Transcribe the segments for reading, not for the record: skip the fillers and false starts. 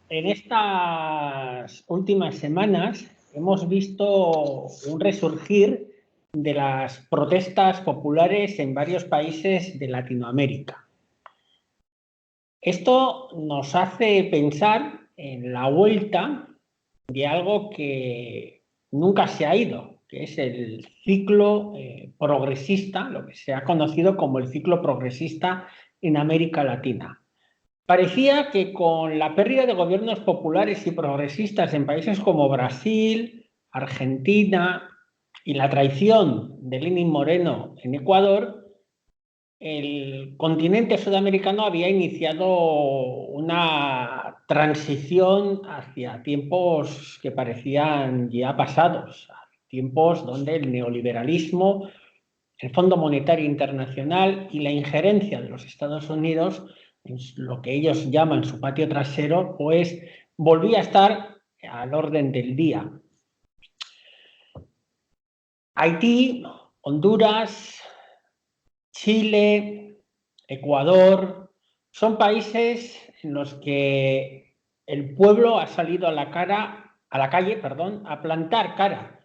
En estas últimas semanas hemos visto un resurgir de las protestas populares en varios países de Latinoamérica. Esto nos hace pensar en la vuelta de algo que nunca se ha ido, que es el ciclo progresista, lo que se ha conocido como el ciclo progresista en América Latina. Parecía que con la pérdida de gobiernos populares y progresistas en países como Brasil, Argentina y la traición de Lenín Moreno en Ecuador, el continente sudamericano había iniciado una transición hacia tiempos que parecían ya pasados, tiempos donde el neoliberalismo, el Fondo Monetario Internacional y la injerencia de los Estados Unidos en lo que ellos llaman su patio trasero, pues volvía a estar al orden del día. Haití, Honduras, Chile, Ecuador, son países en los que el pueblo ha salido a la calle, a plantar cara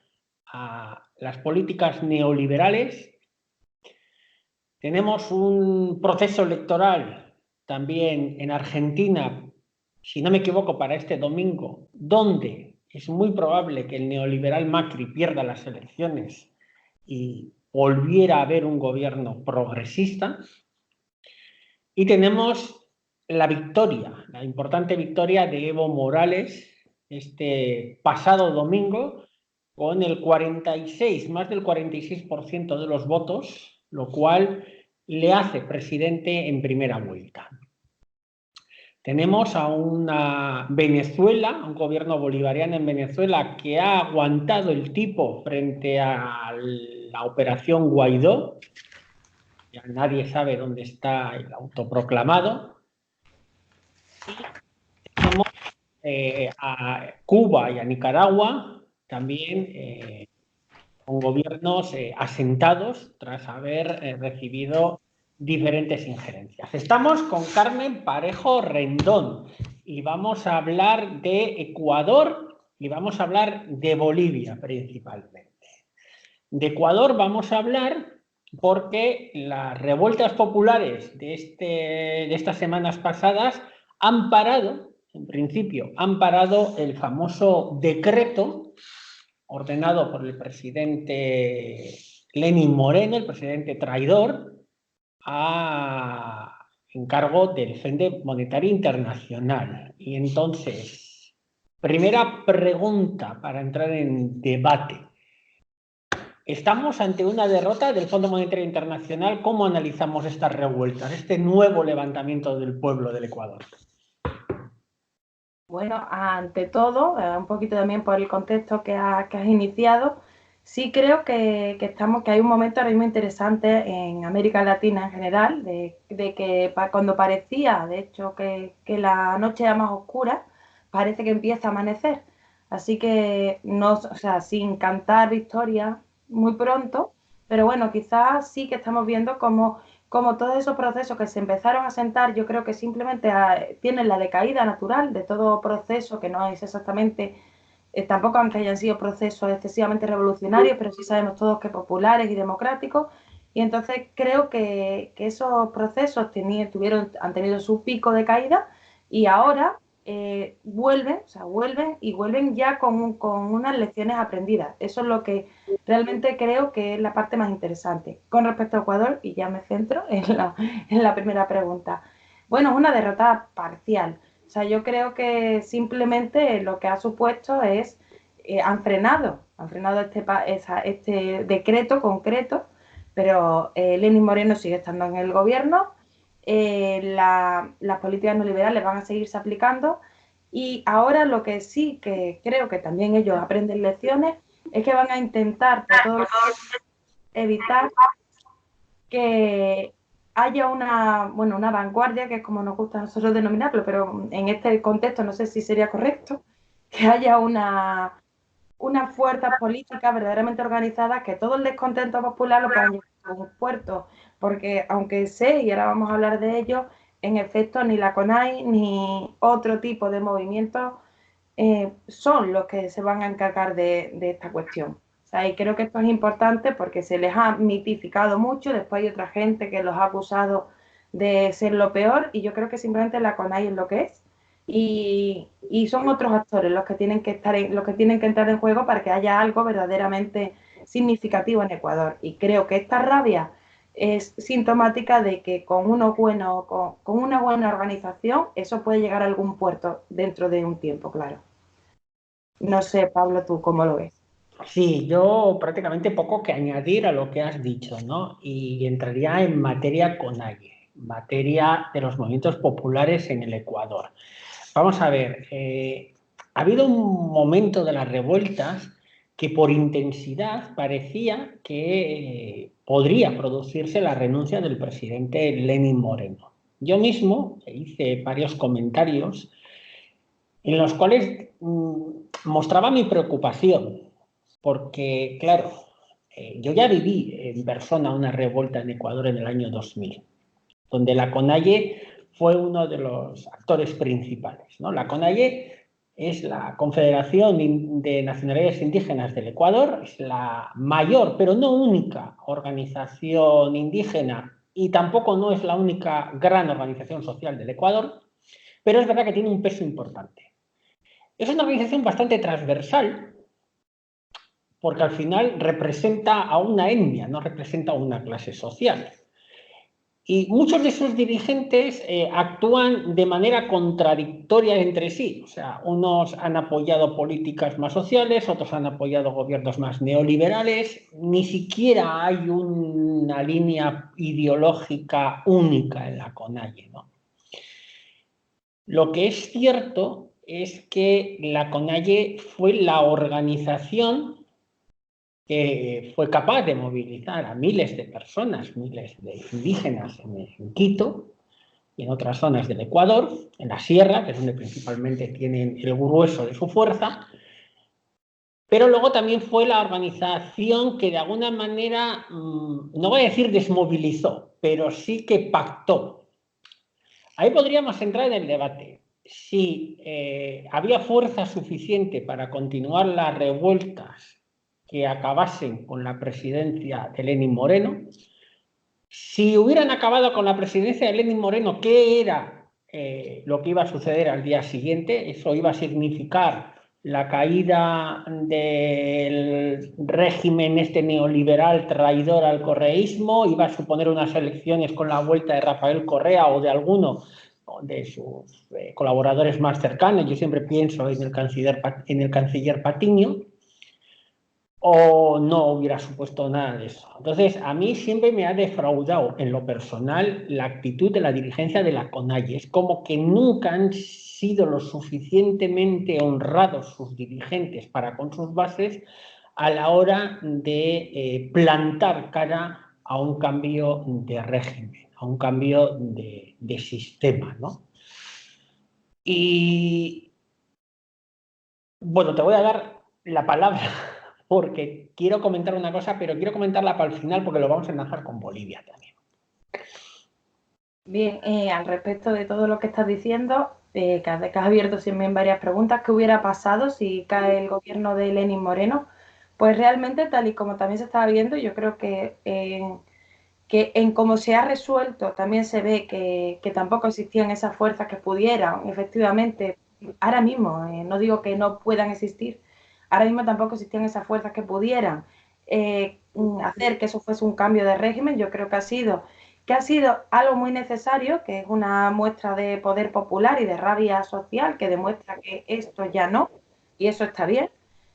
a las políticas neoliberales. Tenemos un proceso electoral también en Argentina, si no me equivoco, para este domingo, donde es muy probable que el neoliberal Macri pierda las elecciones y volviera a haber un gobierno progresista. Y tenemos la victoria, la importante victoria de Evo Morales este pasado domingo, con el 46, más del 46% de los votos, lo cual le hace presidente en primera vuelta. Tenemos a una Venezuela, un gobierno bolivariano en Venezuela que ha aguantado el tipo frente a la operación Guaidó. Ya nadie sabe dónde está el autoproclamado. Y tenemos a Cuba y a Nicaragua también con gobiernos asentados tras haber recibido diferentes injerencias. Estamos con Carmen Parejo Rendón y vamos a hablar de Ecuador y vamos a hablar de Bolivia principalmente. De Ecuador vamos a hablar porque las revueltas populares de estas semanas pasadas han parado, en principio, han parado el famoso decreto ordenado por el presidente Lenín Moreno, el presidente traidor, a encargo del Fondo Monetario Internacional. Y entonces, primera pregunta para entrar en debate. ¿Estamos ante una derrota del Fondo Monetario Internacional? ¿Cómo analizamos estas revueltas, este nuevo levantamiento del pueblo del Ecuador? Bueno, ante todo, un poquito también por el contexto que has iniciado, sí creo que hay un momento ahora mismo interesante en América Latina en general, de que cuando parecía, de hecho, que la noche era más oscura, parece que empieza a amanecer. Así que, no, o sea, sin cantar victoria muy pronto, pero bueno, quizás sí que estamos viendo como todos esos procesos que se empezaron a sentar, yo creo que simplemente tienen la decaída natural de todo proceso que no es exactamente, tampoco aunque hayan sido procesos excesivamente revolucionarios, pero sí sabemos todos que populares y democráticos. Y entonces creo que esos procesos han tenido su pico de caída y ahora vuelven ya con unas lecciones aprendidas. Eso es lo que realmente creo que es la parte más interesante. Con respecto a Ecuador, y ya me centro en la primera pregunta. Bueno, es una derrota parcial. O sea, yo creo que simplemente lo que ha supuesto es, han frenado este decreto concreto, pero Lenín Moreno sigue estando en el gobierno, las políticas neoliberales van a seguirse aplicando y ahora lo que sí que creo que también ellos aprenden lecciones es que van a intentar por todo evitar que haya una vanguardia, que es como nos gusta a nosotros denominarlo, pero en este contexto no sé si sería correcto, que haya una fuerza política verdaderamente organizada, que todo el descontento popular lo puedan llevar a un puerto, porque aunque sé, y ahora vamos a hablar de ello, en efecto, ni la CONAI ni otro tipo de movimientos son los que se van a encargar de esta cuestión. O sea, y creo que esto es importante porque se les ha mitificado mucho, después hay otra gente que los ha acusado de ser lo peor, y yo creo que simplemente la CONAI es lo que es. Y son otros actores los que tienen que los que tienen que entrar en juego para que haya algo verdaderamente significativo en Ecuador. Y creo que esta rabia es sintomática de que con una buena organización eso puede llegar a algún puerto dentro de un tiempo, claro. No sé, Pablo, ¿tú cómo lo ves? Sí, yo prácticamente poco que añadir a lo que has dicho, ¿no? Y entraría en materia CONAIE, materia de los movimientos populares en el Ecuador. Vamos a ver, ha habido un momento de las revueltas que por intensidad parecía que podría producirse la renuncia del presidente Lenín Moreno. Yo mismo hice varios comentarios en los cuales mostraba mi preocupación, porque, claro, yo ya viví en persona una revuelta en Ecuador en el año 2000, donde la CONAIE fue uno de los actores principales, ¿no? La CONAIE es la Confederación de Nacionalidades Indígenas del Ecuador, es la mayor, pero no única organización indígena y tampoco no es la única gran organización social del Ecuador, pero es verdad que tiene un peso importante. Es una organización bastante transversal porque al final representa a una etnia, no representa a una clase social. Y muchos de sus dirigentes actúan de manera contradictoria entre sí. O sea, unos han apoyado políticas más sociales, otros han apoyado gobiernos más neoliberales. Ni siquiera hay una línea ideológica única en la CONAIE, ¿no? Lo que es cierto es que la CONAIE fue la organización que fue capaz de movilizar a miles de personas, miles de indígenas en Quito y en otras zonas del Ecuador, en la sierra, que es donde principalmente tienen el grueso de su fuerza, pero luego también fue la organización que de alguna manera, no voy a decir desmovilizó, pero sí que pactó. Ahí podríamos entrar en el debate. Si había fuerza suficiente para continuar las revueltas que acabasen con la presidencia de Lenín Moreno. Si hubieran acabado con la presidencia de Lenín Moreno, ¿qué era lo que iba a suceder al día siguiente? Eso iba a significar la caída del régimen este neoliberal traidor al correísmo, iba a suponer unas elecciones con la vuelta de Rafael Correa o de alguno de sus colaboradores más cercanos. Yo siempre pienso en el canciller Patiño, o no hubiera supuesto nada de eso. Entonces, a mí siempre me ha defraudado en lo personal la actitud de la dirigencia de la CONAIE. Es como que nunca han sido lo suficientemente honrados sus dirigentes para con sus bases a la hora de plantar cara a un cambio de régimen, a un cambio de sistema, ¿no? Y bueno, te voy a dar la palabra porque quiero comentar una cosa, pero quiero comentarla para el final porque lo vamos a enlazar con Bolivia también. Bien, al respecto de todo lo que estás diciendo, que has abierto también varias preguntas, ¿qué hubiera pasado si cae el gobierno de Lenín Moreno? Pues realmente, tal y como también se estaba viendo, yo creo que en cómo se ha resuelto también se ve que tampoco existían esas fuerzas que pudieran, efectivamente, ahora mismo, no digo que no puedan existir, ahora mismo tampoco existían esas fuerzas que pudieran hacer que eso fuese un cambio de régimen. Yo creo que ha sido algo muy necesario, que es una muestra de poder popular y de rabia social que demuestra que esto ya no, y eso está bien,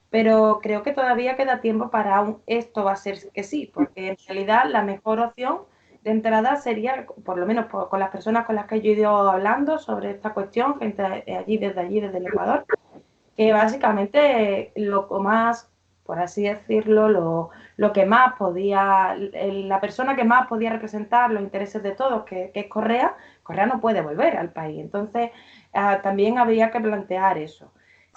pero creo que todavía queda tiempo para un esto va a ser que sí, porque en realidad la mejor opción de entrada sería, por lo menos con las personas con las que yo he ido hablando sobre esta cuestión, gente allí, desde el Ecuador, que básicamente lo más, por así decirlo, lo que más podía, la persona que más podía representar los intereses de todos, que es Correa, Correa no puede volver al país. Entonces, también habría que plantear eso,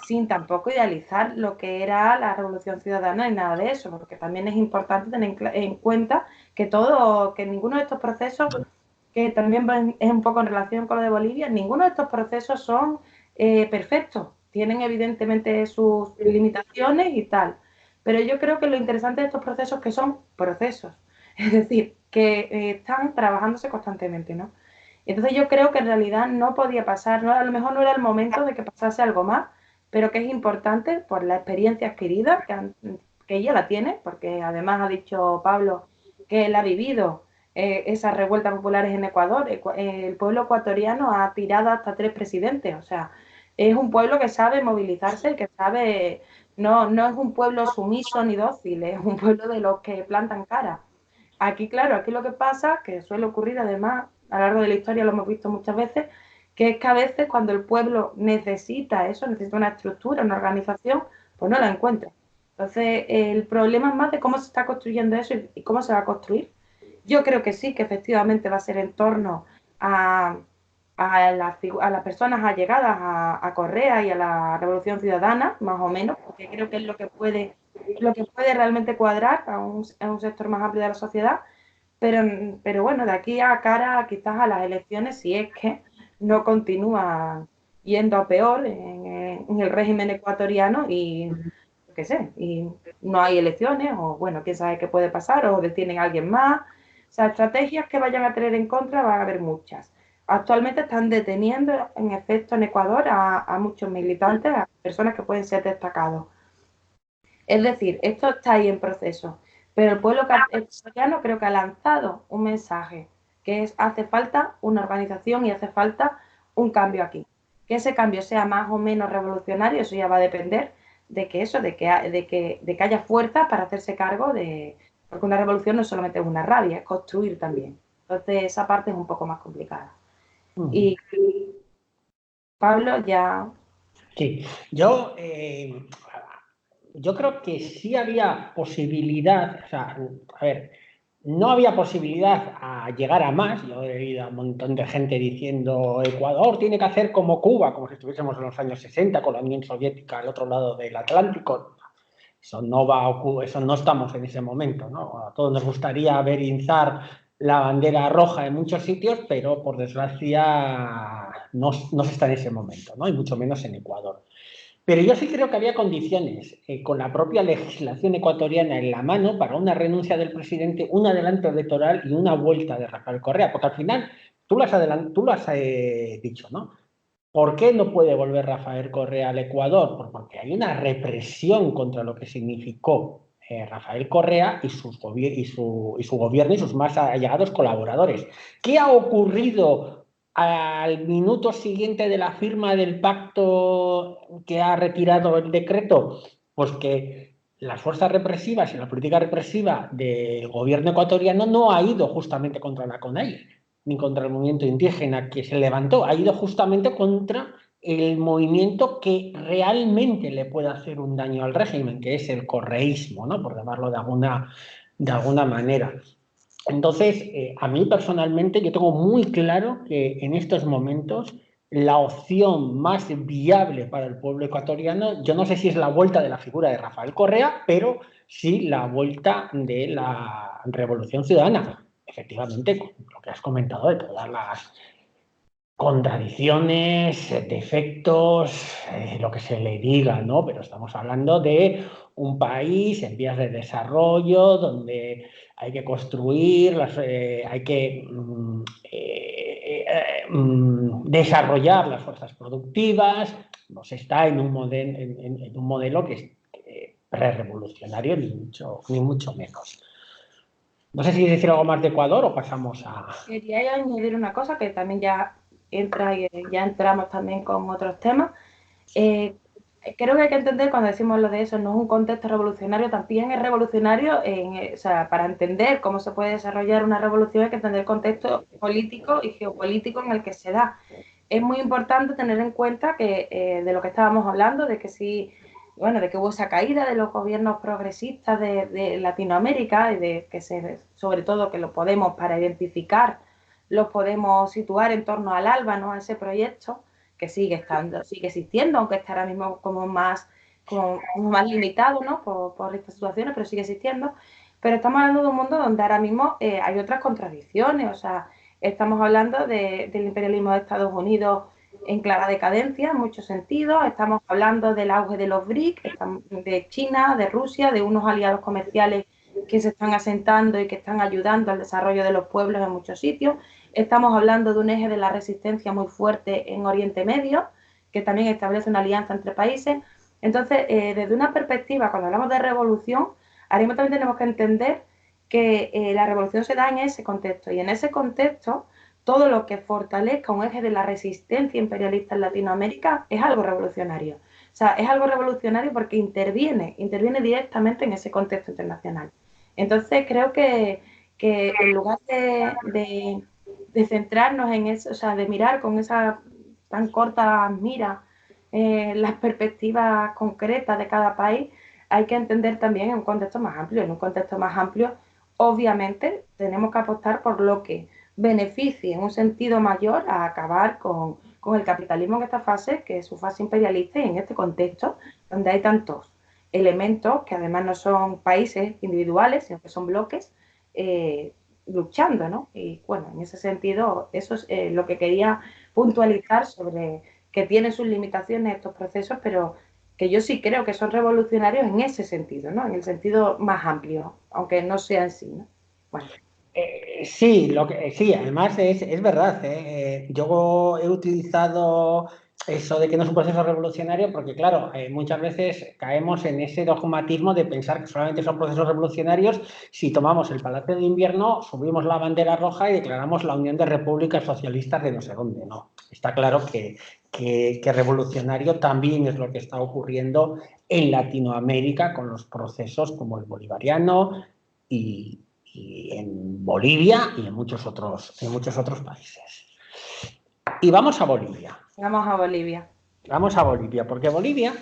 sin tampoco idealizar lo que era la Revolución Ciudadana ni nada de eso, porque también es importante tener en cuenta que ninguno de estos procesos que también es un poco en relación con lo de Bolivia, ninguno de estos procesos son perfectos. Tienen evidentemente sus limitaciones y tal. Pero yo creo que lo interesante de estos procesos es que son procesos. Es decir, que están trabajándose constantemente, ¿no? Entonces yo creo que en realidad no podía pasar, ¿no? A lo mejor no era el momento de que pasase algo más, pero que es importante por la experiencia adquirida, que ella la tiene, porque además ha dicho Pablo que él ha vivido esas revueltas populares en Ecuador. El pueblo ecuatoriano ha tirado hasta 3 presidentes, o sea, es un pueblo que sabe movilizarse, que sabe, no es un pueblo sumiso ni dócil, es un pueblo de los que plantan cara. Aquí, claro, aquí lo que pasa, que suele ocurrir además, a lo largo de la historia lo hemos visto muchas veces, que es que a veces cuando el pueblo necesita eso, necesita una estructura, una organización, pues no la encuentra. Entonces, el problema es más de cómo se está construyendo eso y cómo se va a construir. Yo creo que sí, que efectivamente va a ser en torno a, a las personas allegadas a Correa y a la Revolución Ciudadana, más o menos, porque creo que es lo que puede realmente cuadrar a un sector más amplio de la sociedad, pero bueno, de aquí a cara quizás a las elecciones, si es que no continúa yendo a peor en el régimen ecuatoriano y, qué sé, y no hay elecciones, o bueno, quién sabe qué puede pasar, o detienen a alguien más. O sea, estrategias que vayan a tener en contra van a haber muchas. Actualmente están deteniendo, en efecto, en Ecuador a muchos militantes, a personas que pueden ser destacados. Es decir, esto está ahí en proceso, pero el pueblo ecuatoriano creo que ha lanzado un mensaje, que es hace falta una organización y hace falta un cambio aquí. Que ese cambio sea más o menos revolucionario, eso ya va a depender de que eso, de que haya fuerza para hacerse cargo de, porque una revolución no es solamente una rabia, es construir también. Entonces esa parte es un poco más complicada. Y Pablo ya... Sí, yo creo que sí había posibilidad, o sea, a ver, no había posibilidad a llegar a más. Yo he oído a un montón de gente diciendo Ecuador tiene que hacer como Cuba, como si estuviésemos en los años 60 con la Unión Soviética al otro lado del Atlántico. Eso no va a ocurrir, eso no estamos en ese momento, ¿no? A todos nos gustaría ver izar la bandera roja en muchos sitios, pero por desgracia no se está en ese momento, ¿no? Y mucho menos en Ecuador. Pero yo sí creo que había condiciones, con la propia legislación ecuatoriana en la mano, para una renuncia del presidente, un adelanto electoral y una vuelta de Rafael Correa, porque al final tú lo has dicho, ¿no? ¿Por qué no puede volver Rafael Correa al Ecuador? Porque hay una represión contra lo que significó Rafael Correa y, y su gobierno y sus más allegados colaboradores. ¿Qué ha ocurrido al minuto siguiente de la firma del pacto que ha retirado el decreto? Pues que las fuerzas represivas y la política represiva del gobierno ecuatoriano no ha ido justamente contra la CONAIE ni contra el movimiento indígena que se levantó, ha ido justamente contra el movimiento que realmente le puede hacer un daño al régimen, que es el correísmo, ¿no? Por llamarlo de alguna manera. Entonces, a mí personalmente, yo tengo muy claro que en estos momentos la opción más viable para el pueblo ecuatoriano, yo no sé si es la vuelta de la figura de Rafael Correa, pero sí la vuelta de la Revolución Ciudadana. Efectivamente, lo que has comentado de todas las contradicciones, defectos, lo que se le diga, ¿no? Pero estamos hablando de un país en vías de desarrollo donde hay que construir, hay que desarrollar las fuerzas productivas. No se está en un, en un modelo que es prerevolucionario, ni mucho menos. No sé si decir algo más de Ecuador o pasamos a... Quería añadir una cosa que también ya entra y ya entramos también con otros temas. Eh, Creo que hay que entender cuando decimos lo de eso, no es un contexto revolucionario, también es revolucionario, o sea, para entender cómo se puede desarrollar una revolución hay que entender el contexto político y geopolítico en el que se da. Es muy importante tener en cuenta que de lo que estábamos hablando, de que sí, bueno, de que hubo esa caída de los gobiernos progresistas de Latinoamérica y de que sobre todo que lo podemos, para identificar, los podemos situar en torno al ALBA, ¿no? A ese proyecto que sigue estando, sigue existiendo, aunque está ahora mismo como más limitado, ¿no? Por estas situaciones, pero sigue existiendo. Pero estamos hablando de un mundo donde ahora mismo hay otras contradicciones, o sea, Estamos hablando del imperialismo de Estados Unidos en clara decadencia en muchos sentidos. Estamos hablando del auge de los BRIC, de China, de Rusia, de unos aliados comerciales que se están asentando y que están ayudando al desarrollo de los pueblos en muchos sitios. Estamos hablando de un eje de la resistencia muy fuerte en Oriente Medio, que también establece una alianza entre países. Entonces, desde una perspectiva, cuando hablamos de revolución, ahora mismo también tenemos que entender que la revolución se da en ese contexto, y en ese contexto todo lo que fortalezca un eje de la resistencia imperialista en Latinoamérica es algo revolucionario. O sea, es algo revolucionario porque interviene directamente en ese contexto internacional. Entonces, creo que en lugar de centrarnos en eso, o sea, de mirar con esa tan corta mira las perspectivas concretas de cada país, hay que entender también en un contexto más amplio. En un contexto más amplio, obviamente, tenemos que apostar por lo que beneficie en un sentido mayor a acabar con el capitalismo en esta fase, que es su fase imperialista, y en este contexto donde hay tantos elementos que además no son países individuales, sino que son bloques luchando, ¿no? Y bueno, en ese sentido, eso es lo que quería puntualizar sobre que tienen sus limitaciones estos procesos, pero que yo sí creo que son revolucionarios en ese sentido, ¿no? En el sentido más amplio, aunque no sea en sí, ¿no? Bueno. Sí, sí, además es verdad. Yo he utilizado eso de que no es un proceso revolucionario porque, claro, muchas veces caemos en ese dogmatismo de pensar que solamente son procesos revolucionarios si tomamos el Palacio de Invierno, subimos la bandera roja y declaramos la Unión de Repúblicas Socialistas de no sé dónde. No, está claro que revolucionario también es lo que está ocurriendo en Latinoamérica con los procesos como el bolivariano y en Bolivia y en muchos otros países. Y vamos a Bolivia. Vamos a Bolivia. Vamos a Bolivia, porque Bolivia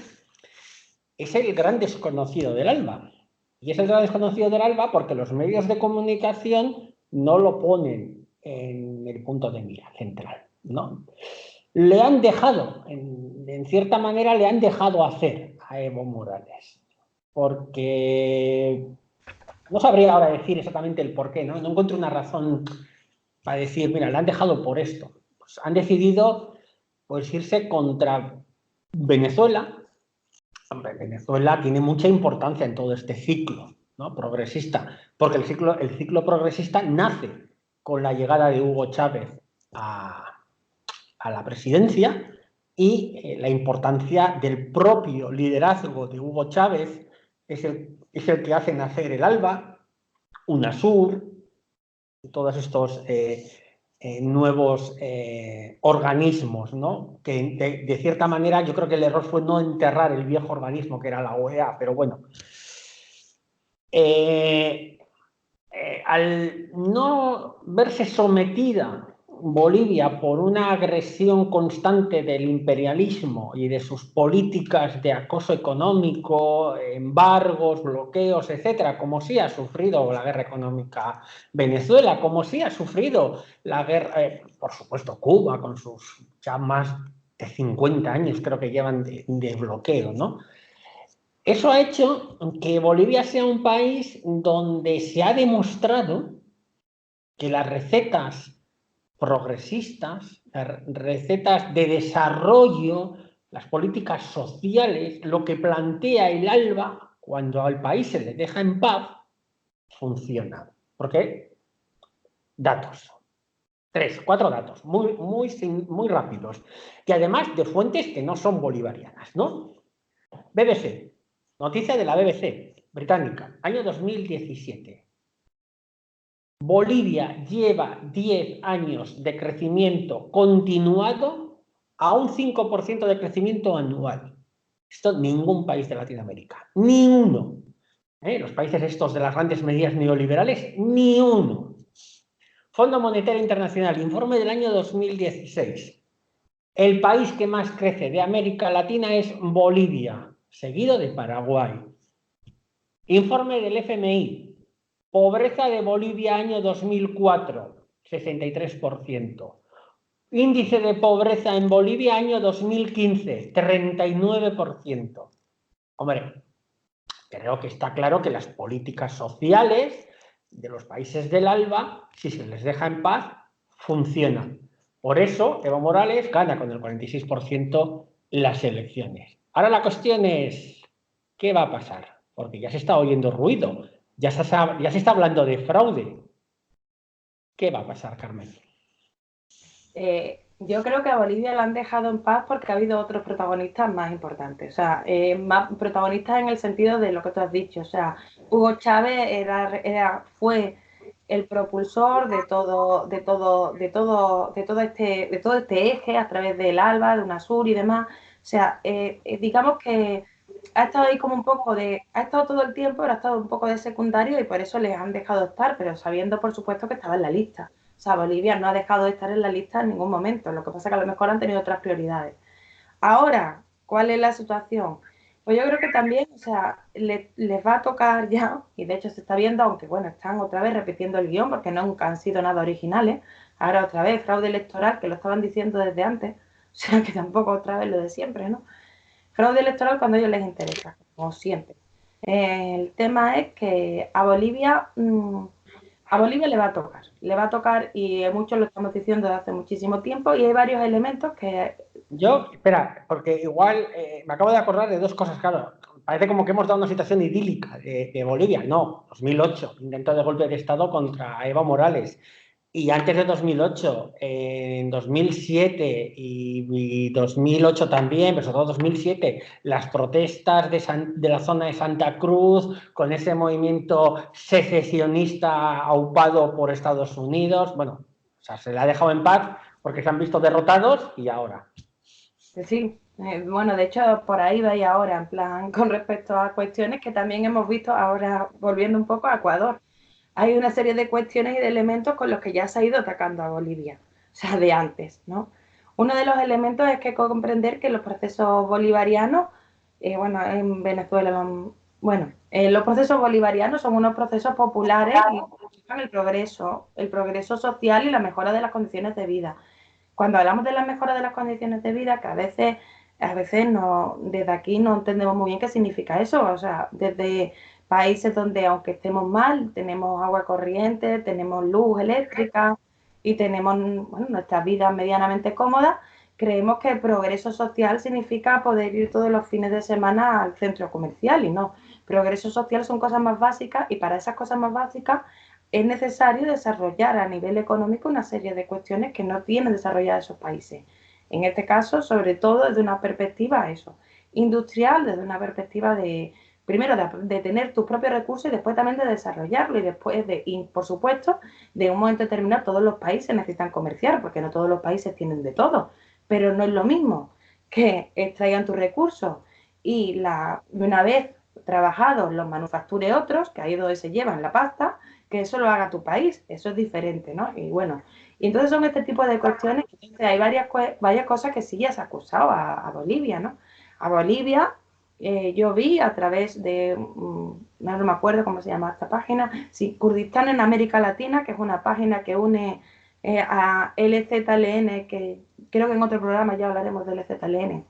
es el gran desconocido del ALBA. Y es el gran desconocido del ALBA porque los medios de comunicación no lo ponen en el punto de mira central, ¿no? Le han dejado, en cierta manera, le han dejado hacer a Evo Morales. Porque no sabría ahora decir exactamente el por qué, ¿no? No encuentro una razón para decir, mira, le han dejado por esto. Pues han decidido pues, irse contra Venezuela. Hombre, Venezuela tiene mucha importancia en todo este ciclo, ¿no? Progresista, porque el ciclo progresista nace con la llegada de Hugo Chávez a la presidencia y la importancia del propio liderazgo de Hugo Chávez es el que hace nacer el ALBA, UNASUR, todos estos nuevos organismos, ¿no? Que de cierta manera yo creo que el error fue no enterrar el viejo organismo que era la OEA, pero bueno. Al no verse sometida Bolivia por una agresión constante del imperialismo y de sus políticas de acoso económico, embargos, bloqueos, etcétera, como sí ha sufrido la guerra económica Venezuela, como sí ha sufrido la guerra, por supuesto, Cuba, con sus ya más de 50 años creo que llevan de bloqueo, ¿no? Eso ha hecho que Bolivia sea un país donde se ha demostrado que las recetas progresistas, las recetas de desarrollo, las políticas sociales, lo que plantea el ALBA, cuando al país se le deja en paz, funciona. ¿Por qué? Datos. 3, 4 datos, muy rápidos, que además de fuentes que no son bolivarianas, ¿no? BBC, noticia de la BBC británica, año 2017. Bolivia lleva 10 años de crecimiento continuado a un 5% de crecimiento anual. Esto ningún país de Latinoamérica, ni uno. Los países estos de las grandes medidas neoliberales, ni uno. Fondo Monetario Internacional, informe del año 2016. El país que más crece de América Latina es Bolivia, seguido de Paraguay. Informe del FMI. Pobreza de Bolivia año 2004, 63%. Índice de pobreza en Bolivia año 2015, 39%. Hombre, creo que está claro que las políticas sociales de los países del ALBA, si se les deja en paz, funciona. Por eso Evo Morales gana con el 46% las elecciones. Ahora la cuestión es, ¿qué va a pasar? Porque ya se está oyendo ruido, ya se está hablando de fraude. ¿Qué va a pasar, Carmen? Yo creo que a Bolivia la han dejado en paz porque ha habido otros protagonistas más importantes, o sea, más protagonistas en el sentido de lo que tú has dicho, o sea, Hugo Chávez fue el propulsor de todo este eje a través del ALBA, de UNASUR y demás, o sea, digamos que ha estado ahí como un poco ha estado todo el tiempo, pero ha estado un poco de secundario y por eso les han dejado estar, pero sabiendo por supuesto que estaba en la lista. O sea, Bolivia no ha dejado de estar en la lista en ningún momento, lo que pasa es que a lo mejor han tenido otras prioridades. Ahora, ¿cuál es la situación? Pues yo creo que también, o sea, les va a tocar ya, y de hecho se está viendo, aunque bueno, están otra vez repitiendo el guión porque nunca han sido nada originales, ahora otra vez fraude electoral, que lo estaban diciendo desde antes, o sea, que tampoco otra vez lo de siempre, ¿no? Fraude electoral cuando a ellos les interesa, como siempre. El tema es que a Bolivia le va a tocar y muchos lo estamos diciendo desde hace muchísimo tiempo y hay varios elementos que... Yo, espera, porque igual me acabo de acordar de dos cosas, claro. Parece como que hemos dado una situación idílica de Bolivia. No, 2008, intento de golpe de Estado contra Evo Morales. Y antes de 2008, en 2007 y 2008 también, pero sobre todo 2007, las protestas de la zona de Santa Cruz, con ese movimiento secesionista aupado por Estados Unidos, bueno, o sea, se le ha dejado en paz porque se han visto derrotados y ahora. Sí, bueno, de hecho por ahí vais ahora, en plan, con respecto a cuestiones que también hemos visto ahora, volviendo un poco a Ecuador. Hay una serie de cuestiones y de elementos con los que ya se ha ido atacando a Bolivia, o sea, de antes, ¿no? Uno de los elementos es que comprender que los procesos bolivarianos, bueno, en Venezuela, bueno, los procesos bolivarianos son unos procesos populares y buscan el progreso social y la mejora de las condiciones de vida. Cuando hablamos de la mejora de las condiciones de vida, que a veces no, desde aquí no entendemos muy bien qué significa eso, o sea, desde países donde aunque estemos mal, tenemos agua corriente, tenemos luz eléctrica y tenemos bueno, nuestras vidas medianamente cómodas, creemos que el progreso social significa poder ir todos los fines de semana al centro comercial y no. Progreso social son cosas más básicas y para esas cosas más básicas es necesario desarrollar a nivel económico una serie de cuestiones que no tienen desarrolladas esos países. En este caso, sobre todo desde una perspectiva industrial, desde una perspectiva primero, de tener tus propios recursos y después también de desarrollarlo y por supuesto, de un momento determinado todos los países necesitan comerciar, porque no todos los países tienen de todo, pero no es lo mismo que extraigan tus recursos y una vez trabajados los manufacture otros, que ahí es donde se llevan la pasta, que eso lo haga tu país, eso es diferente, ¿no? Y bueno, y entonces son este tipo de cuestiones, entonces hay varias cosas que sí ya se ha acusado a Bolivia, ¿no? A Bolivia, yo vi a través de, no me acuerdo cómo se llama esta página, sí, Kurdistán en América Latina, que es una página que une a LZLN, que creo que en otro programa ya hablaremos de LZLN,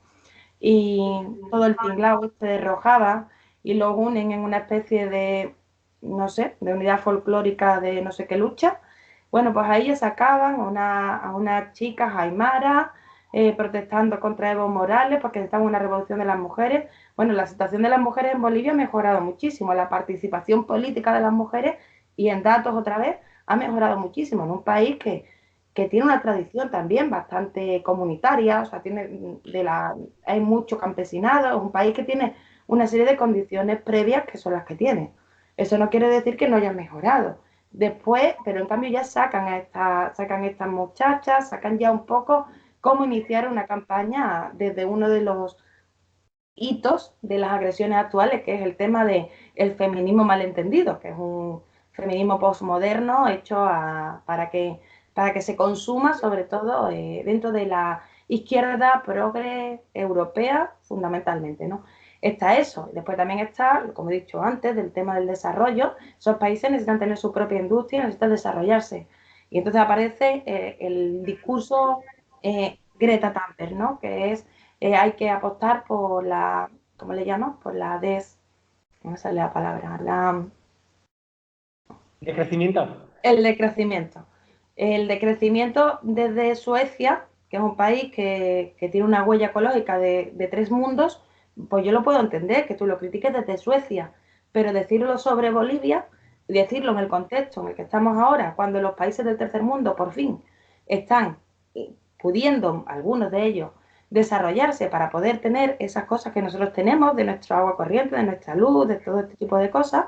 y todo el tinglado este de Rojava, y lo unen en una especie de, no sé, de unidad folclórica de no sé qué lucha. Bueno, pues ahí ya sacaban a una chica Aymara protestando contra Evo Morales porque estaba en una revolución de las mujeres. Bueno, la situación de las mujeres en Bolivia ha mejorado muchísimo, la participación política de las mujeres y en datos otra vez ha mejorado muchísimo en un país que tiene una tradición también bastante comunitaria, o sea, hay mucho campesinado, es un país que tiene una serie de condiciones previas que son las que tiene. Eso no quiere decir que no haya mejorado. Después, pero en cambio ya sacan estas muchachas, sacan ya un poco cómo iniciar una campaña desde uno de los hitos de las agresiones actuales, que es el tema del feminismo malentendido, que es un feminismo postmoderno hecho para que se consuma, sobre todo dentro de la izquierda progre europea, fundamentalmente, ¿no? Está eso. Después también está, como he dicho antes, del tema del desarrollo. Esos países necesitan tener su propia industria, necesitan desarrollarse. Y entonces aparece el discurso Greta Thunberg, ¿no? Que es hay que apostar por ¿cómo le llaman? Por ¿cómo sale la palabra? ¿De crecimiento? El decrecimiento. El decrecimiento desde Suecia, que es un país que tiene una huella ecológica de 3 mundos, pues yo lo puedo entender, que tú lo critiques desde Suecia, pero decirlo sobre Bolivia, decirlo en el contexto en el que estamos ahora, cuando los países del tercer mundo por fin están pudiendo, algunos de ellos, desarrollarse para poder tener esas cosas que nosotros tenemos, de nuestro agua corriente, de nuestra luz, de todo este tipo de cosas,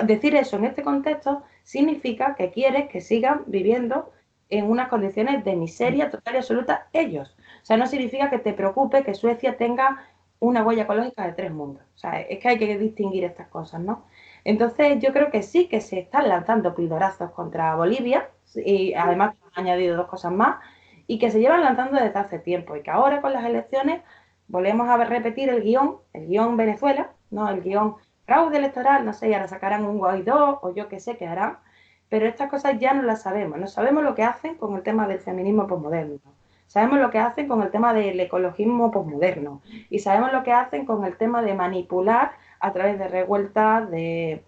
decir eso en este contexto significa que quieres que sigan viviendo en unas condiciones de miseria total y absoluta ellos. O sea, no significa que te preocupe que Suecia tenga una huella ecológica de 3 mundos. O sea, es que hay que distinguir estas cosas, ¿no? Entonces, yo creo que sí que se están lanzando pildorazos contra Bolivia, y además han añadido 2 cosas más, y que se llevan lanzando desde hace tiempo, y que ahora con las elecciones volvemos a repetir el guión Venezuela, ¿no? El guión fraude electoral, no sé, y ahora sacarán un Guaidó o yo qué sé qué harán, pero estas cosas ya no las sabemos. No sabemos lo que hacen con el tema del feminismo posmoderno, sabemos lo que hacen con el tema del ecologismo posmoderno y sabemos lo que hacen con el tema de manipular a través de revueltas, de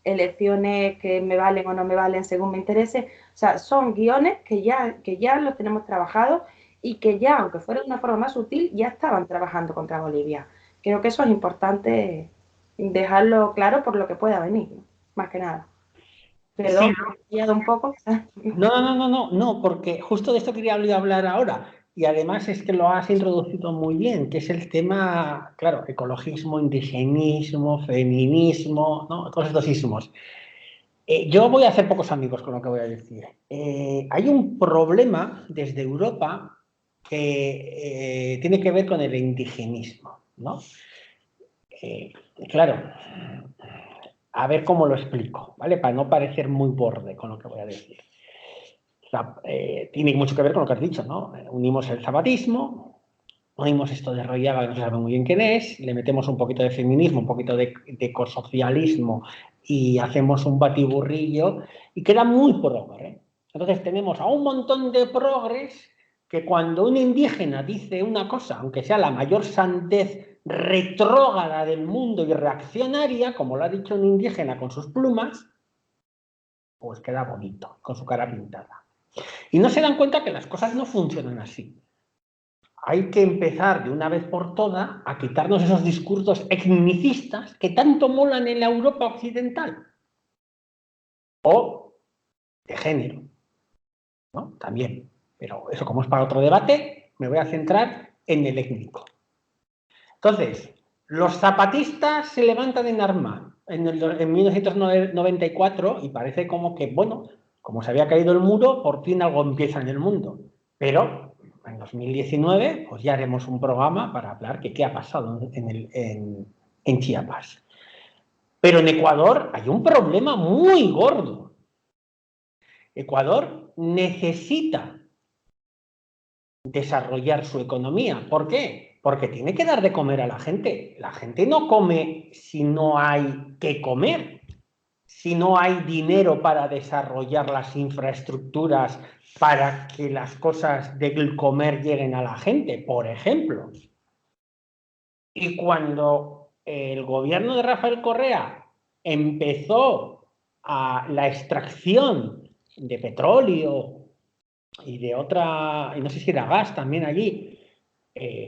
elecciones que me valen o no me valen según me interese. O sea, son guiones que ya los tenemos trabajados y que ya, aunque fuera de una forma más sutil, ya estaban trabajando contra Bolivia. Creo que eso es importante dejarlo claro por lo que pueda venir, ¿no? Más que nada. Sí, Perdón, me he un poco. no, porque justo de esto quería hablar ahora. Y además es que lo has introducido muy bien, que es el tema, claro, ecologismo, indigenismo, feminismo, ¿no? Todos estos ismos. Yo voy a hacer pocos amigos con lo que voy a decir. Hay un problema desde Europa que tiene que ver con el indigenismo, ¿no? Claro, a ver cómo lo explico, ¿vale? Para no parecer muy borde con lo que voy a decir. O sea, tiene mucho que ver con lo que has dicho, ¿no? Unimos el zapatismo, unimos esto de Royaga, que no se sabe muy bien quién es, le metemos un poquito de feminismo, un poquito de ecosocialismo y hacemos un batiburrillo y queda muy progre. Entonces tenemos a un montón de progres que cuando un indígena dice una cosa, aunque sea la mayor sandez retrógrada del mundo y reaccionaria, como lo ha dicho un indígena con sus plumas, pues queda bonito, con su cara pintada. Y no se dan cuenta que las cosas no funcionan así. Hay que empezar de una vez por todas a quitarnos esos discursos etnicistas que tanto molan en la Europa occidental. O de género, ¿no? También. Pero eso, como es para otro debate, me voy a centrar en el étnico. Entonces, los zapatistas se levantan en arma en 1994 y parece como que, bueno, como se había caído el muro, por fin algo empieza en el mundo. Pero en 2019, pues ya haremos un programa para hablar de qué ha pasado en Chiapas. Pero en Ecuador hay un problema muy gordo. Ecuador necesita desarrollar su economía. ¿Por qué? Porque tiene que dar de comer a la gente. La gente no come si no hay que comer, si no hay dinero para desarrollar las infraestructuras para que las cosas del comer lleguen a la gente, por ejemplo. Y cuando el gobierno de Rafael Correa empezó a la extracción de petróleo y de otra, y no sé si era gas también allí,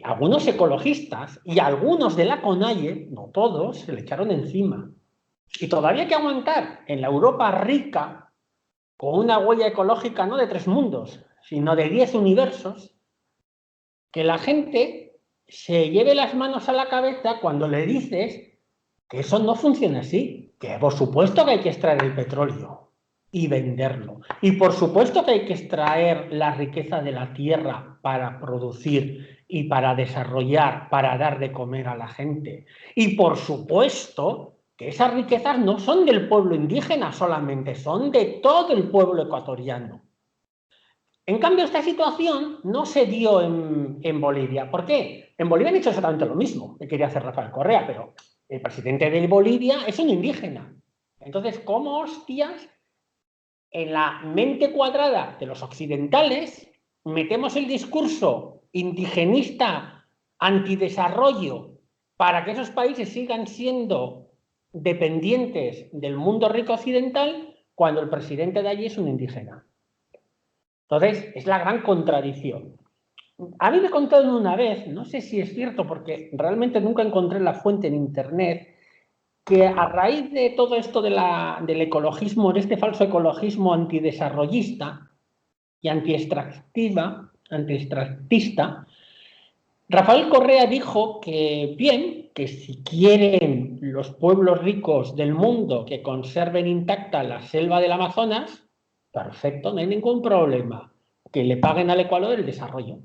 algunos ecologistas y algunos de la CONAIE, no todos, se le echaron encima. Y todavía hay que aguantar en la Europa rica, con una huella ecológica no de 3 mundos, sino de 10 universos, que la gente se lleve las manos a la cabeza cuando le dices que eso no funciona así, que por supuesto que hay que extraer el petróleo y venderlo, y por supuesto que hay que extraer la riqueza de la tierra para producir y para desarrollar, para dar de comer a la gente, y por supuesto que esas riquezas no son del pueblo indígena solamente, son de todo el pueblo ecuatoriano. En cambio, esta situación no se dio en Bolivia. ¿Por qué? En Bolivia han hecho exactamente lo mismo que quería hacer Rafael Correa, pero el presidente de Bolivia es un indígena. Entonces, ¿cómo hostias en la mente cuadrada de los occidentales metemos el discurso indigenista antidesarrollo para que esos países sigan siendo dependientes del mundo rico occidental cuando el presidente de allí es un indígena? Entonces, es la gran contradicción. A mí me contaron una vez, no sé si es cierto porque realmente nunca encontré la fuente en internet, que a raíz de todo esto del ecologismo, de este falso ecologismo antidesarrollista y antiextractista, Rafael Correa dijo que bien, que si quieren los pueblos ricos del mundo que conserven intacta la selva del Amazonas, perfecto, no hay ningún problema, que le paguen al Ecuador el desarrollo.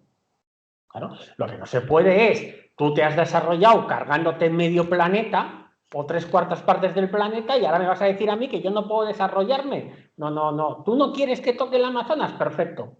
Claro, lo que no se puede es, tú te has desarrollado cargándote medio planeta o 3/4 partes del planeta y ahora me vas a decir a mí que yo no puedo desarrollarme. No, no, no. ¿Tú no quieres que toque el Amazonas? Perfecto.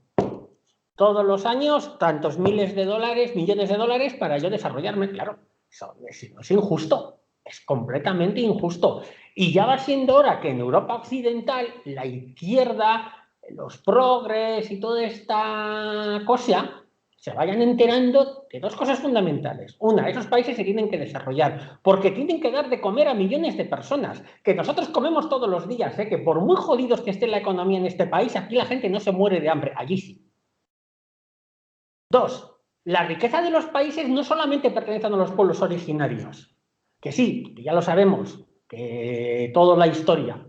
Todos los años, tantos miles de dólares, millones de dólares para yo desarrollarme. Claro, eso es injusto. Es completamente injusto. Y ya va siendo hora que en Europa Occidental la izquierda, los progres y toda esta cosa se vayan enterando de dos cosas fundamentales. Una, esos países se tienen que desarrollar porque tienen que dar de comer a millones de personas, que nosotros comemos todos los días, que por muy jodidos que esté la economía en este país, aquí la gente no se muere de hambre, allí sí. Dos, la riqueza de los países no solamente pertenece a los pueblos originarios, que sí, que ya lo sabemos, que toda la historia,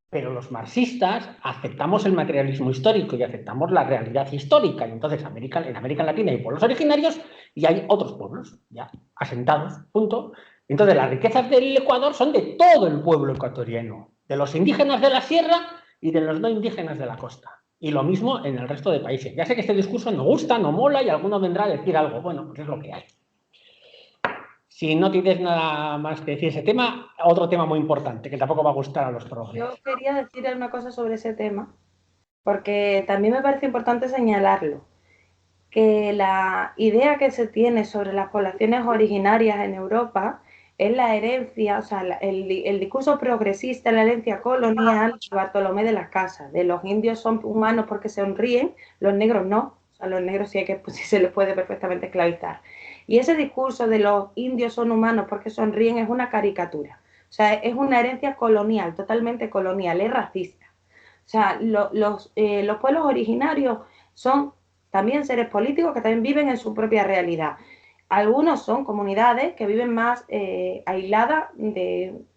pero los marxistas aceptamos el materialismo histórico y aceptamos la realidad histórica. Y entonces en América Latina hay pueblos originarios y hay otros pueblos ya asentados, punto. Entonces las riquezas del Ecuador son de todo el pueblo ecuatoriano, de los indígenas de la sierra y de los no indígenas de la costa. Y lo mismo en el resto de países. Ya sé que este discurso no gusta, no mola y alguno vendrá a decir algo. Bueno, pues es lo que hay. Si no tienes nada más que decir ese tema, otro tema muy importante que tampoco va a gustar a los progres. Yo quería decir una cosa sobre ese tema, porque también me parece importante señalarlo, que la idea que se tiene sobre las poblaciones originarias en Europa es la herencia, o sea, el discurso progresista, la herencia colonial de Bartolomé de las Casas, de los indios son humanos porque sonríen, los negros no, o sea, los negros sí, sí se les puede perfectamente esclavizar. Y ese discurso de los indios son humanos porque sonríen es una caricatura, o sea, es una herencia colonial, totalmente colonial, es racista. O sea, los pueblos originarios son también seres políticos que también viven en su propia realidad. Algunos son comunidades que viven más aisladas,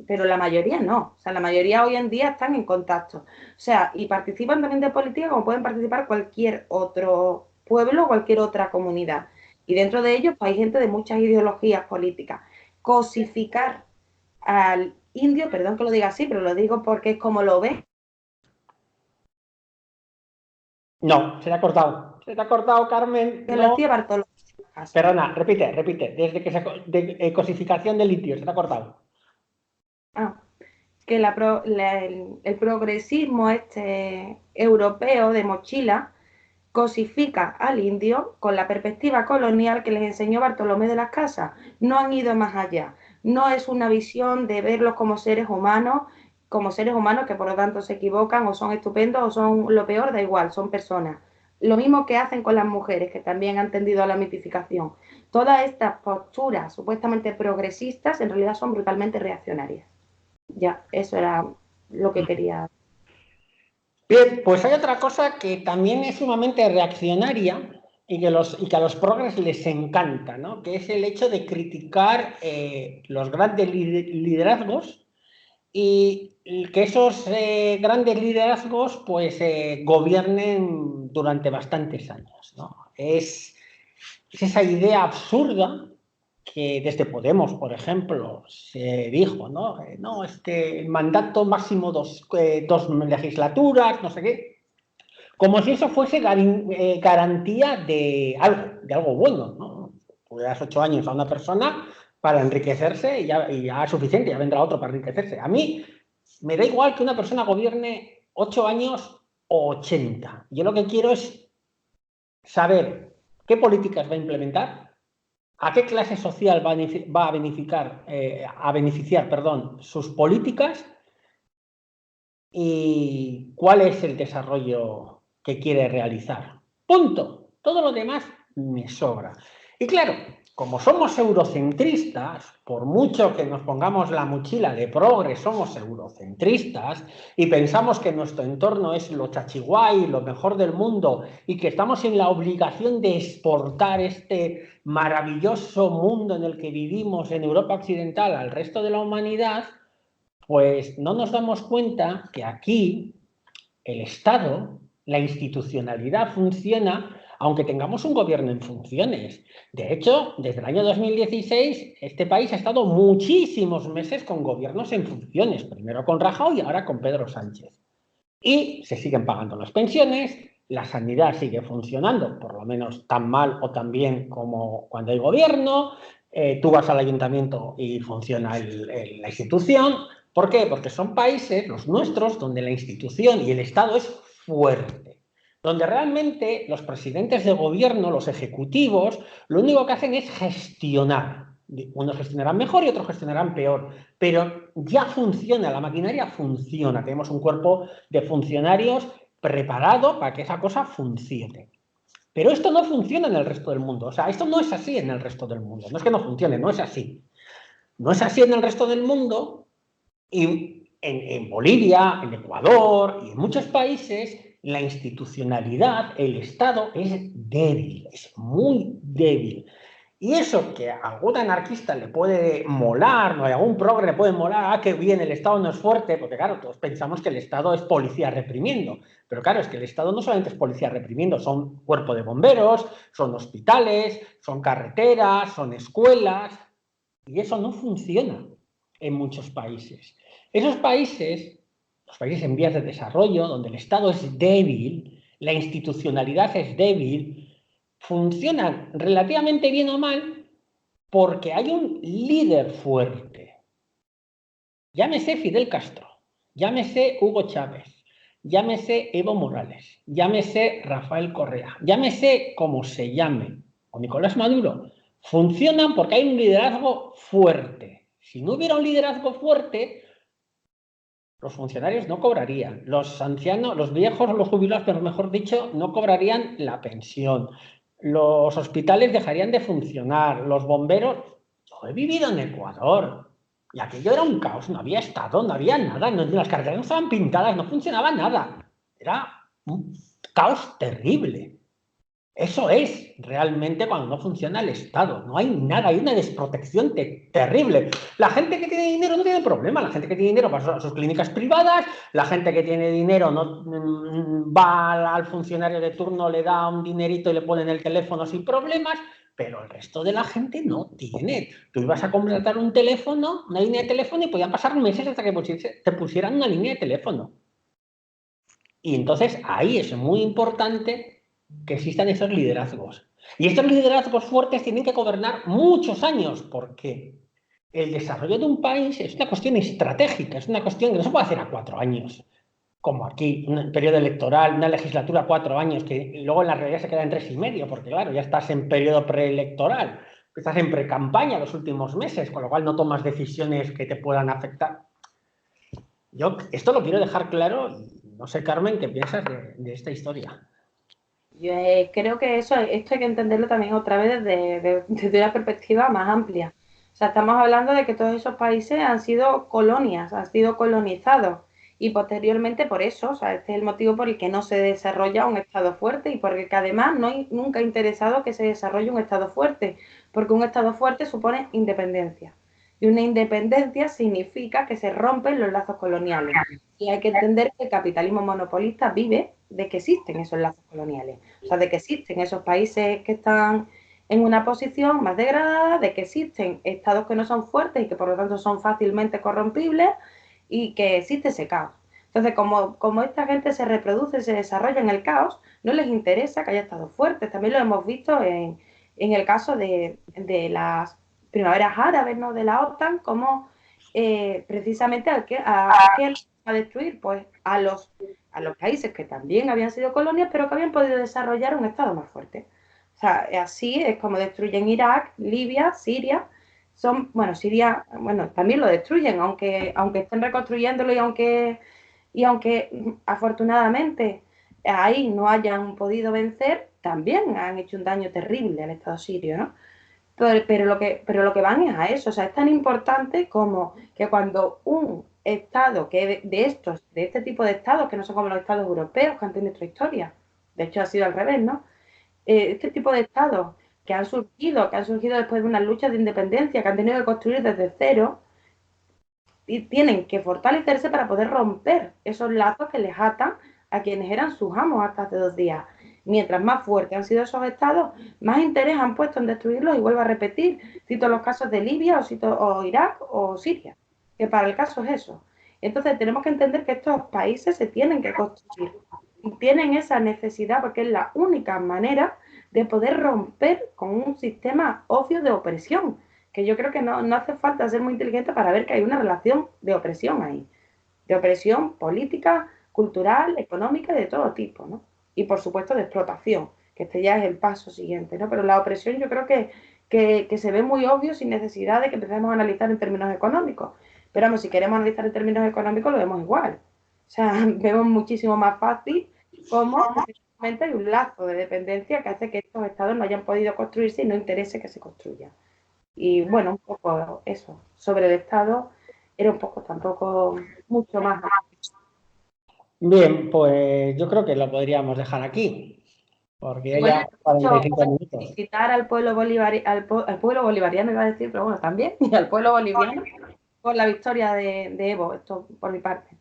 pero la mayoría no. O sea, la mayoría hoy en día están en contacto. O sea, y participan también de política como pueden participar cualquier otro pueblo, cualquier otra comunidad. Y dentro de ellos pues, hay gente de muchas ideologías políticas. Cosificar al indio, perdón que lo diga así, pero lo digo porque es como lo ve. No, se te ha cortado. Se te ha cortado, Carmen. Que No. lo hacía Bartolomé. Perdona, repite. Desde que de cosificación del litio, se te ha cortado. Que el progresismo europeo de mochila cosifica al indio con la perspectiva colonial que les enseñó Bartolomé de las Casas. No han ido más allá. No es una visión de verlos como seres humanos que por lo tanto se equivocan o son estupendos o son lo peor, da igual, son personas. Lo mismo que hacen con las mujeres, que también han tendido a la mitificación. Todas estas posturas supuestamente progresistas en realidad son brutalmente reaccionarias. Ya, eso era lo que quería. Bien, pues hay otra cosa que también es sumamente reaccionaria y que a los progres les encanta, ¿no? Que es el hecho de criticar los grandes liderazgos y que esos grandes liderazgos pues gobiernen durante bastantes años, ¿no? Es esa idea absurda que desde Podemos, por ejemplo, se dijo, ¿no? No, es que el mandato máximo dos legislaturas, no sé qué, como si eso fuese garantía de algo bueno, ¿no? Tú le das 8 años a una persona para enriquecerse y ya es suficiente, ya vendrá otro para enriquecerse. A mí me da igual que una persona gobierne 8 años o 80. Yo lo que quiero es saber qué políticas va a implementar, a qué clase social va a beneficiar, sus políticas y cuál es el desarrollo que quiere realizar. Punto. Todo lo demás me sobra. Y claro, como somos eurocentristas, por mucho que nos pongamos la mochila de progres, somos eurocentristas y pensamos que nuestro entorno es lo chachiguay, lo mejor del mundo y que estamos en la obligación de exportar este maravilloso mundo en el que vivimos en Europa Occidental al resto de la humanidad, pues no nos damos cuenta que aquí el Estado, la institucionalidad funciona aunque tengamos un gobierno en funciones. De hecho, desde el año 2016, este país ha estado muchísimos meses con gobiernos en funciones, primero con Rajoy y ahora con Pedro Sánchez. Y se siguen pagando las pensiones, la sanidad sigue funcionando, por lo menos tan mal o tan bien como cuando hay gobierno, tú vas al ayuntamiento y funciona la institución. ¿Por qué? Porque son países, los nuestros, donde la institución y el Estado es fuerte, donde realmente los presidentes de gobierno, los ejecutivos, lo único que hacen es gestionar. Unos gestionarán mejor y otros gestionarán peor, pero ya funciona, la maquinaria funciona, tenemos un cuerpo de funcionarios preparado para que esa cosa funcione. Pero esto no funciona en el resto del mundo, o sea, esto no es así en el resto del mundo, no es que no funcione, no es así. No es así en el resto del mundo y en Bolivia, en Ecuador y en muchos países la institucionalidad, el Estado es débil, es muy débil. Y eso que a algún anarquista le puede molar, ¿no? A algún progre le puede molar, ah, qué bien, el Estado no es fuerte, porque claro, todos pensamos que el Estado es policía reprimiendo. Pero claro, es que el Estado no solamente es policía reprimiendo, son cuerpo de bomberos, son hospitales, son carreteras, son escuelas, y eso no funciona en muchos países. Esos países, los países en vías de desarrollo, donde el Estado es débil, la institucionalidad es débil, funcionan relativamente bien o mal porque hay un líder fuerte. Llámese Fidel Castro, llámese Hugo Chávez, llámese Evo Morales, llámese Rafael Correa, llámese como se llame, o Nicolás Maduro, funcionan porque hay un liderazgo fuerte. Si no hubiera un liderazgo fuerte, los funcionarios no cobrarían, los ancianos, los viejos o los jubilados, pero mejor dicho, no cobrarían la pensión, los hospitales dejarían de funcionar, los bomberos. Yo he vivido en Ecuador y aquello era un caos, no había estado, no había nada, las carreteras no estaban pintadas, no funcionaba nada, era un caos terrible. Eso es realmente cuando no funciona el Estado. No hay nada, hay una desprotección terrible. La gente que tiene dinero no tiene problema. La gente que tiene dinero va a sus clínicas privadas, la gente que tiene dinero no va al funcionario de turno, le da un dinerito y le ponen el teléfono sin problemas, pero el resto de la gente no tiene. Tú ibas a contratar un teléfono, una línea de teléfono y podían pasar meses hasta que te pusieran una línea de teléfono. Y entonces ahí es muy importante que existan esos liderazgos. Y estos liderazgos fuertes tienen que gobernar muchos años, porque el desarrollo de un país es una cuestión estratégica, es una cuestión que no se puede hacer a 4 años, como aquí, un periodo electoral, una legislatura a 4 años, que luego en la realidad se queda en 3 y medio, porque claro, ya estás en periodo preelectoral, estás en precampaña los últimos meses, con lo cual no tomas decisiones que te puedan afectar. Yo esto lo quiero dejar claro, no sé, Carmen, ¿qué piensas de esta historia? Yo creo que esto hay que entenderlo también otra vez desde una perspectiva más amplia. O sea, estamos hablando de que todos esos países han sido colonias, han sido colonizados y posteriormente por eso, o sea, este es el motivo por el que no se desarrolla un Estado fuerte y porque además no hay nunca interesado que se desarrolle un Estado fuerte, porque un Estado fuerte supone independencia. Y una independencia significa que se rompen los lazos coloniales. Y hay que entender que el capitalismo monopolista vive de que existen esos lazos coloniales, o sea, de que existen esos países que están en una posición más degradada, de que existen estados que no son fuertes y que por lo tanto son fácilmente corrompibles y que existe ese caos. Entonces, como esta gente se reproduce, se desarrolla en el caos, no les interesa que haya estados fuertes. También lo hemos visto en el caso de las primaveras árabes, ¿no? De la OTAN, como precisamente a destruir pues a los países que también habían sido colonias, pero que habían podido desarrollar un Estado más fuerte. O sea, así es como destruyen Irak, Libia, Siria. Siria, también lo destruyen, aunque estén reconstruyéndolo y aunque afortunadamente ahí no hayan podido vencer, también han hecho un daño terrible al Estado sirio, ¿no? Pero lo que van es a eso, o sea, es tan importante como que cuando un Estado que de este tipo de Estados, que no son como los Estados europeos, que han tenido otra historia, de hecho ha sido al revés, ¿no? Este tipo de Estados que han surgido después de unas luchas de independencia, que han tenido que construir desde cero, y tienen que fortalecerse para poder romper esos lazos que les atan a quienes eran sus amos hasta hace 2 días. Mientras más fuertes han sido esos estados, más interés han puesto en destruirlos, y vuelvo a repetir, cito los casos de Libia o Irak o Siria, que para el caso es eso. Entonces tenemos que entender que estos países se tienen que construir y tienen esa necesidad porque es la única manera de poder romper con un sistema obvio de opresión, que yo creo que no hace falta ser muy inteligente para ver que hay una relación de opresión ahí, de opresión política, cultural, económica, de todo tipo, ¿no? Y por supuesto de explotación, que este ya es el paso siguiente, ¿no? Pero la opresión yo creo que se ve muy obvio sin necesidad de que empecemos a analizar en términos económicos. Pero vamos, si queremos analizar en términos económicos lo vemos igual. O sea, vemos muchísimo más fácil cómo efectivamente hay un lazo de dependencia que hace que estos estados no hayan podido construirse y no interese que se construyan. Y bueno, un poco eso. Sobre el Estado era un poco tampoco mucho más. Bien, pues yo creo que lo podríamos dejar aquí, porque ya Bueno, llevamos 45 minutos. felicitar al pueblo al pueblo bolivariano, iba a decir, pero bueno, también, y al pueblo boliviano por la victoria de Evo, esto por mi parte.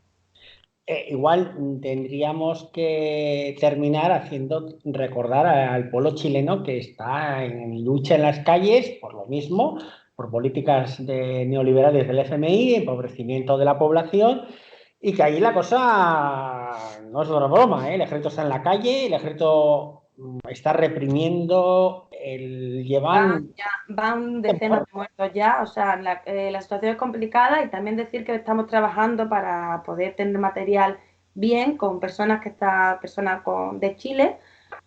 Igual tendríamos que terminar haciendo recordar al pueblo chileno que está en lucha en las calles por lo mismo, por políticas neoliberales del FMI, empobrecimiento de la población, y que ahí la cosa no es una broma, ¿eh? El ejército está en la calle, el ejército está reprimiendo, llevan... Van decenas de muertos ya, o sea, la situación es complicada, y también decir que estamos trabajando para poder tener material bien con de Chile,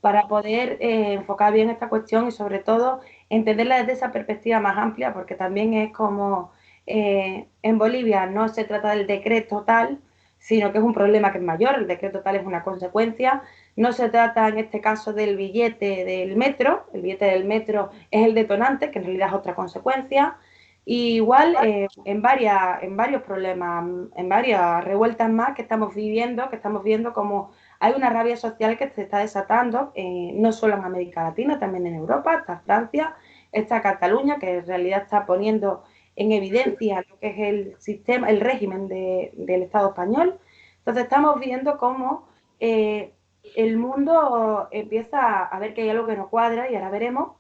para poder enfocar bien esta cuestión y sobre todo entenderla desde esa perspectiva más amplia, porque también es como en Bolivia no se trata del decreto tal, sino que es un problema que es mayor, el decreto tal es una consecuencia. No se trata en este caso del billete del metro, el billete del metro es el detonante, que en realidad es otra consecuencia. Y igual en varios problemas, en varias revueltas más que estamos viendo como hay una rabia social que se está desatando, no solo en América Latina, también en Europa, está Francia, está Cataluña, que en realidad está poniendo en evidencia lo que es el sistema, el régimen del Estado español. Entonces estamos viendo cómo el mundo empieza a ver que hay algo que no cuadra, y ahora veremos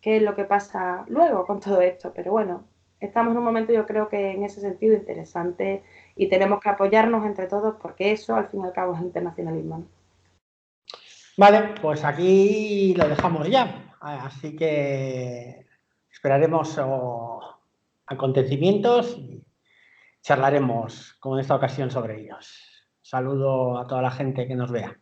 qué es lo que pasa luego con todo esto. Pero bueno, estamos en un momento, yo creo que en ese sentido interesante, y tenemos que apoyarnos entre todos porque eso al fin y al cabo es internacionalismo. Vale, pues aquí lo dejamos ya. Así que esperaremos acontecimientos y charlaremos, como en esta ocasión, sobre ellos. Saludo a toda la gente que nos vea.